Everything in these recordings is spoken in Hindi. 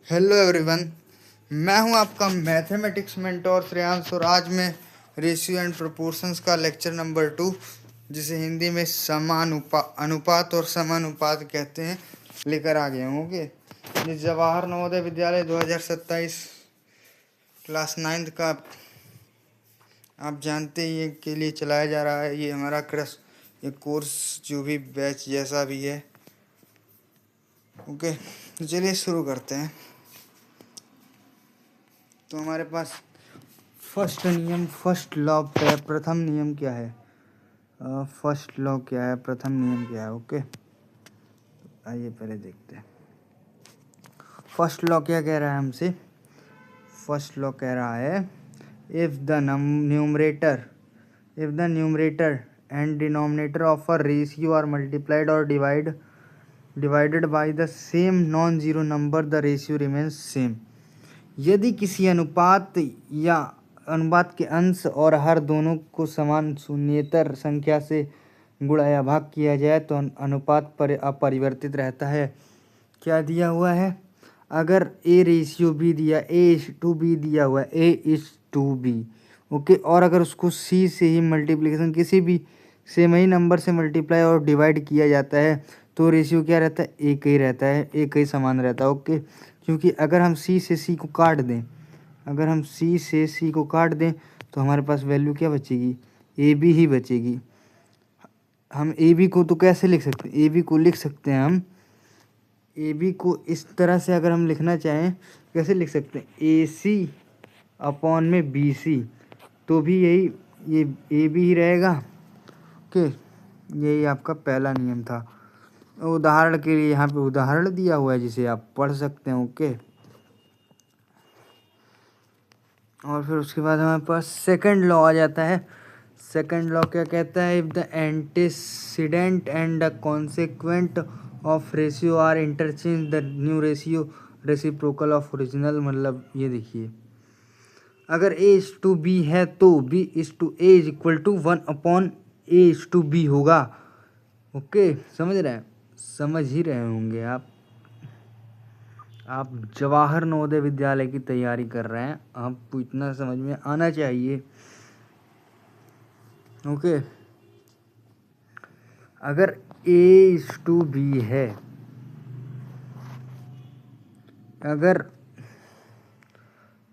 Hello everyone. मैं हूं आपका मैथमेटिक्स मेंटोर श्रेयांश और आज मैं रेशियो एंड प्रोपोर्शंस का लेक्चर नंबर 2, जिसे हिंदी में अनुपात और समानुपात कहते हैं, लेकर आ गया हूँ। ओके, ये जवाहर नवोदय विद्यालय 2027 क्लास 9 का आप जानते ही हैं के लिए चलाया जा रहा है। ये हमारा ये कोर्स जो भी बैच जैसा भी है। ओके, तो चलिए शुरू करते हैं। तो हमारे पास फर्स्ट लॉ पे प्रथम नियम क्या है? फर्स्ट लॉ क्या है, प्रथम नियम क्या है? ओके, आइए पहले देखते हैं फर्स्ट लॉ क्या कह रहा है हमसे। फर्स्ट लॉ कह रहा है if the numerator and denominator of a ratio are multiplied और divided by the same non zero number, the ratio remains same. यदि किसी अनुपात के अंश और हर दोनों को समान शून्येतर संख्या से गुणा या भाग किया जाए तो अनुपात पर अपरिवर्तित रहता है। क्या दिया हुआ है? अगर A/B दिया हुआ है, A/B, ओके, और अगर उसको C से ही मल्टीप्लिकेशन किसी भी सेम ही नंबर से मल्टीप्लाई और डिवाइड किया जाता है तो रेशियो क्या रहता है? एक ही रहता है, एक ही समान रहता है। ओके, क्योंकि अगर हम C से C को काट दें तो हमारे पास वैल्यू क्या बचेगी? AB ही बचेगी। हम AB को तो कैसे लिख सकते हैं? AB को लिख सकते हैं हम, AB को इस तरह से अगर हम लिखना चाहें, कैसे लिख सकते हैं? AC अपॉन में BC, तो भी ये AB ही रहेगा। ओके, यही आपका पहला नियम था। उदाहरण के लिए यहाँ पे उदाहरण दिया हुआ है जिसे आप पढ़ सकते हैं। ओके, और फिर उसके बाद हमारे पास सेकंड लॉ आ जाता है। सेकंड लॉ क्या कहता है? If the antecedent and the consequent of ratio are interchange, the new ratio reciprocal of original. मतलब ये देखिए, अगर A/B है तो B/A is equal to 1/A/B होगा। ओके, समझ रहे हैं? समझ ही रहे होंगे आप जवाहर नवोदय विद्यालय की तैयारी कर रहे हैं, आपको इतना समझ में आना चाहिए। ओके, अगर A/B है, अगर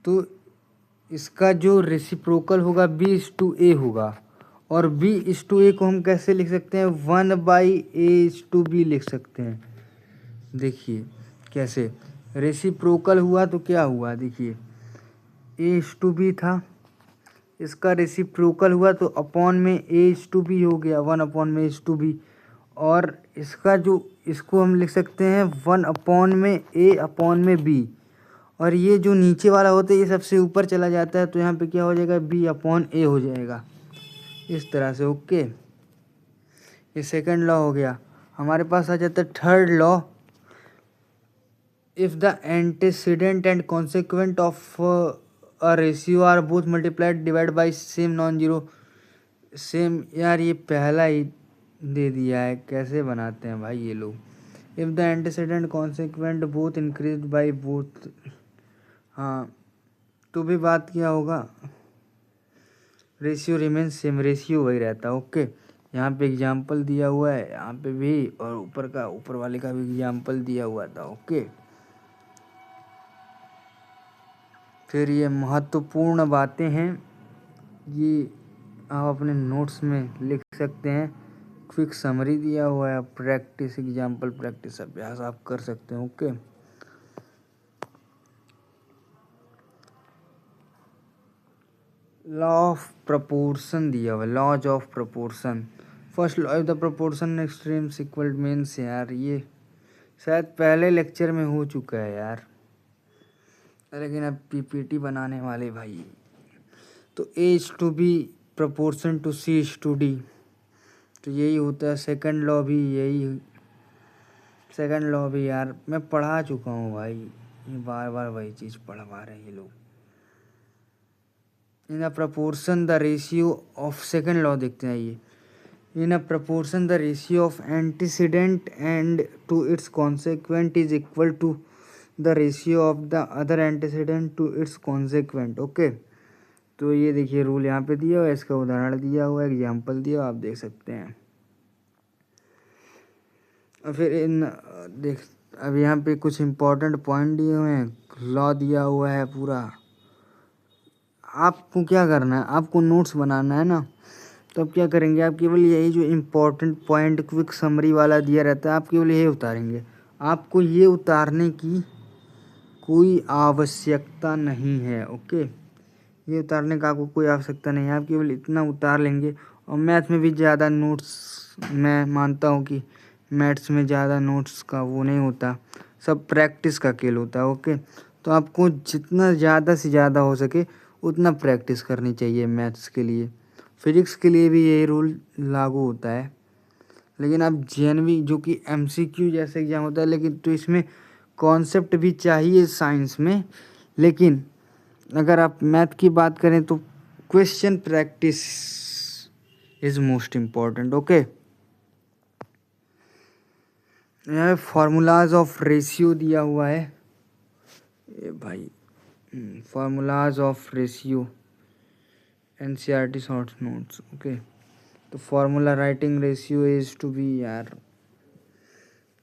तो इसका जो रेसिप्रोकल होगा B/A होगा, और B/A को हम कैसे लिख सकते हैं? 1/A/B लिख सकते हैं। देखिए कैसे रेसिप्रोकल हुआ तो क्या हुआ, देखिए A/B था, इसका रेसिप्रोकल हुआ तो अपॉन में A/B हो गया, 1/A/B। और इसका जो इसको हम लिख सकते हैं 1/A/B। और ये जो नीचे वाला होता है ये सबसे ऊपर चला जाता है, तो यहाँ पे क्या हो जाएगा? B/A हो जाएगा, इस तरह से। ओके, ये सेकंड लॉ हो गया। हमारे पास आ जाता है third law. If the antecedent and consequent of a ratio are both multiplied divide by same non zero same. यार ये पहला ही दे दिया है, कैसे बनाते हैं भाई ये लोग? If the antecedent consequent both increase by both, हाँ, तो भी बात क्या होगा? रेशियो रिमेन सेम, रेशियो वही रहता है। ओके, यहाँ पे एग्जाम्पल दिया हुआ है, यहाँ पे भी, और ऊपर वाले का भी एग्जाम्पल दिया हुआ था। ओके, फिर ये महत्वपूर्ण बातें हैं, ये आप अपने नोट्स में लिख सकते हैं। क्विक समरी दिया हुआ है, प्रैक्टिस एग्जाम्पल प्रैक्टिस अभ्यास आप कर सकते हैं। ओके, लॉ ऑफ प्रपोर्शन दिया हुआ है, laws of proportion. First law of the proportion extremes equal means, यार ये शायद पहले लेक्चर में हो चुका है यार, लेकिन अब PPT बनाने वाले भाई, तो A/B प्रपोर्शन टू C/D, तो यही होता है। सेकंड लॉ भी यार मैं पढ़ा चुका हूँ भाई, ये बार बार वही चीज़ पढ़वा रहे हैं ये लोग। In a proportion the ratio of, second law देखते हैं ये। In a proportion the ratio of antecedent and to its consequent is equal to the ratio of the other antecedent to its consequent. Okay, तो ये देखिए रूल यहाँ पे दिया हुआ है, इसका उदाहरण दिया हुआ है, एग्जाम्पल दिया हुआ, आप देख सकते हैं। और फिर देख अब यहाँ पे कुछ इम्पोर्टेंट पॉइंट दिए हुए हैं, लॉ दिया हुआ है पूरा। आपको क्या करना है, आपको नोट्स बनाना है ना, तो अब क्या करेंगे, आप केवल यही जो इम्पोर्टेंट पॉइंट क्विक समरी वाला दिया रहता है, आप केवल यही उतारेंगे। आपको ये उतारने की कोई आवश्यकता नहीं है। ओके, ये उतारने का आपको कोई आवश्यकता नहीं है, आप केवल इतना उतार लेंगे। और मैथ में भी ज़्यादा नोट्स, मैं मानता हूँ कि मैथ्स में ज़्यादा नोट्स का वो नहीं होता, सब प्रैक्टिस का खेल होता है। ओके, तो आपको जितना ज़्यादा से ज़्यादा हो सके उतना प्रैक्टिस करनी चाहिए मैथ्स के लिए। फिजिक्स के लिए भी यही रूल लागू होता है। लेकिन अब जेएनवी जो कि एमसीक्यू जैसे एग्जाम होता है, लेकिन तो इसमें कॉन्सेप्ट भी चाहिए साइंस में। लेकिन अगर आप मैथ की बात करें तो question practice is most important. Okay, यहाँ फार्मूलाज ऑफ रेशियो दिया हुआ है ये भाई, formulas of ratio NCERT short notes. Okay, तो formula writing ratio is to be, यार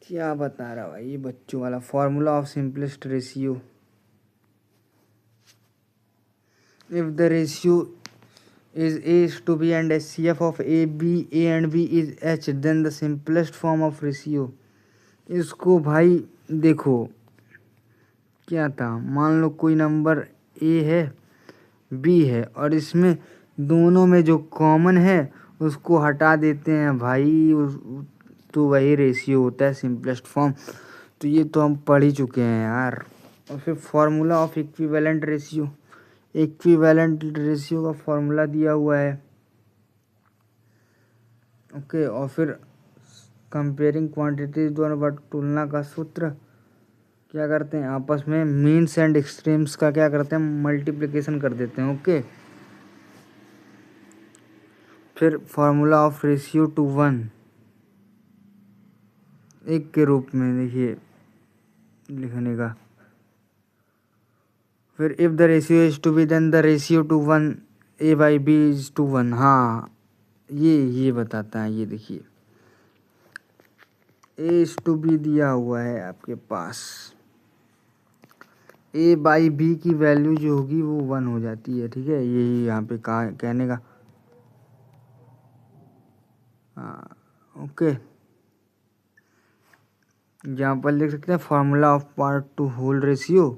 क्या बता रहा भाई ये बच्चों वाला, formula of simplest ratio, if the ratio is A:B and HCF of A and B is H, then the simplest form of ratio। इसको भाई देखो क्या था, मान लो कोई नंबर A है, B है, और इसमें दोनों में जो कॉमन है उसको हटा देते हैं भाई, तो वही रेशियो होता है सिंपलेस्ट फॉर्म। तो ये तो हम पढ़ ही चुके हैं यार। और फिर formula of equivalent ratio, equivalent ratio का फॉर्मूला दिया हुआ है। ओके, और फिर कंपेयरिंग क्वांटिटीज, दोनों पर तुलना का सूत्र क्या करते हैं आपस में, मीन्स एंड एक्सट्रीम्स का क्या करते हैं, मल्टीप्लिकेशन कर देते हैं। ओके, फिर फार्मूला ऑफ रेशियो टू 1 एक के रूप में देखिए लिखने का। फिर if the ratio is to be then the ratio to 1 A/B is to 1। हाँ, ये बताता है, ये देखिए A:B दिया हुआ है आपके पास, A/B की वैल्यू जो होगी वो 1 हो जाती है। ठीक है, यही यहाँ पे कहा कहने का। हाँ, ओके, यहाँ पर लिख सकते हैं formula of part to whole ratio,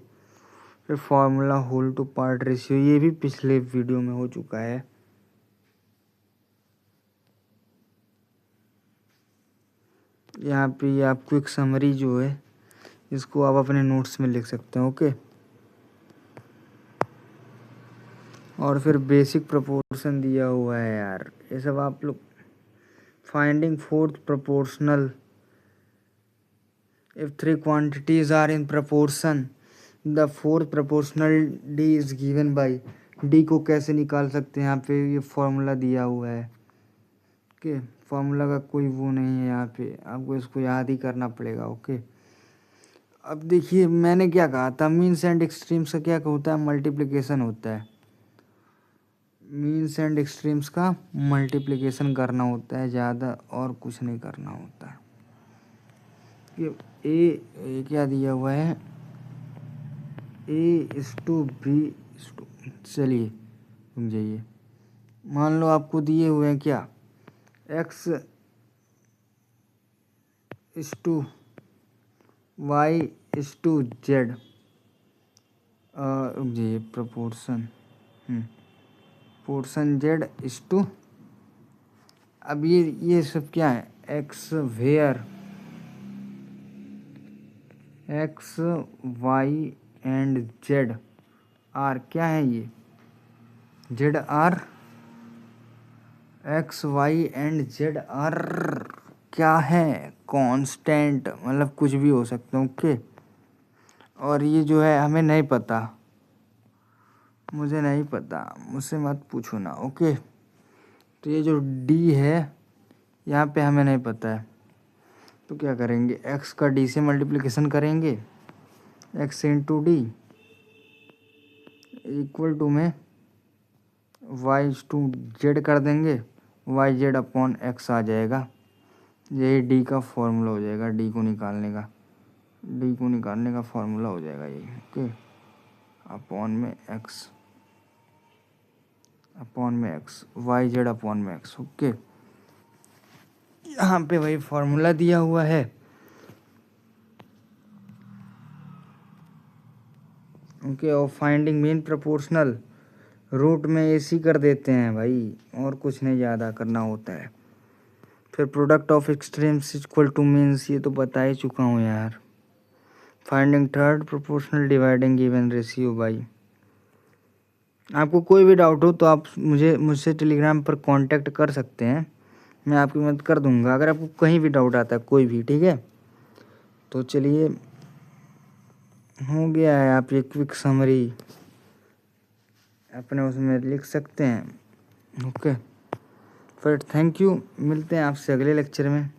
फिर formula whole to part ratio, ये भी पिछले वीडियो में हो चुका है। यहाँ पे आपको एक समरी जो है इसको आप अपने नोट्स में लिख सकते हैं। ओके, और फिर बेसिक प्रोपोर्शन दिया हुआ है यार, ये सब आप लोग। Finding fourth proportional, if 3 quantities are in proportion the fourth proportional D is given by. D को कैसे निकाल सकते हैं, यहाँ पे ये फॉर्मूला दिया हुआ है। ओके, फॉर्मूला का कोई वो नहीं है यहाँ पे, आपको इसको याद ही करना पड़ेगा। ओके, अब देखिए मैंने क्या कहा था, मीन्स एंड एक्सट्रीम्स का क्या होता है, मल्टीप्लिकेशन होता है। मीन्स एंड एक्सट्रीम्स का मल्टीप्लिकेशन करना होता है, ज़्यादा और कुछ नहीं करना होता है। ये क्या दिया हुआ है, A:B, चलिए रुक जाइए, मान लो आपको दिए हुए हैं क्या, X:Y Z, रुक जाइए, प्रोपोर्शन पोर्शन Z:, अब ये सब क्या है, X Y and Z are, क्या है ये, Z are, X Y and Z are क्या है, कांस्टेंट, मतलब कुछ भी हो सकते हैं। ओके, और ये जो है हमें नहीं पता, मुझे नहीं पता, मुझसे मत पूछो ना। ओके, तो ये जो D है यहाँ पे हमें नहीं पता है, तो क्या करेंगे, X का D से मल्टीप्लिकेशन करेंगे X into D equal to में वाई टू जेड कर देंगे, वाई जेड अपॉन एक्स आ जाएगा। यही डी का फॉर्मूला हो जाएगा, डी को निकालने का फॉर्मूला हो जाएगा ये। ओके, अपॉन में एक्स वाई जेड अपॉन में एक्स। ओके, यहाँ पे वही फॉर्मूला दिया हुआ है। ओके, और फाइंडिंग मीन प्रोपोर्शनल रूट में एसी कर देते हैं भाई, और कुछ नहीं ज़्यादा करना होता है। फिर product of extremes equal two means, ये तो बता ही चुका हूँ यार। Finding third proportional dividing given ratio by. आपको कोई भी डाउट हो तो आप मुझसे टेलीग्राम पर कांटेक्ट कर सकते हैं, मैं आपकी मदद कर दूंगा अगर आपको कहीं भी डाउट आता है कोई भी। ठीक है, तो चलिए हो गया है। आप ये क्विक समरी अपने उसमें लिख सकते हैं। ओके, फिर थैंक यू, मिलते हैं आपसे अगले लेक्चर में।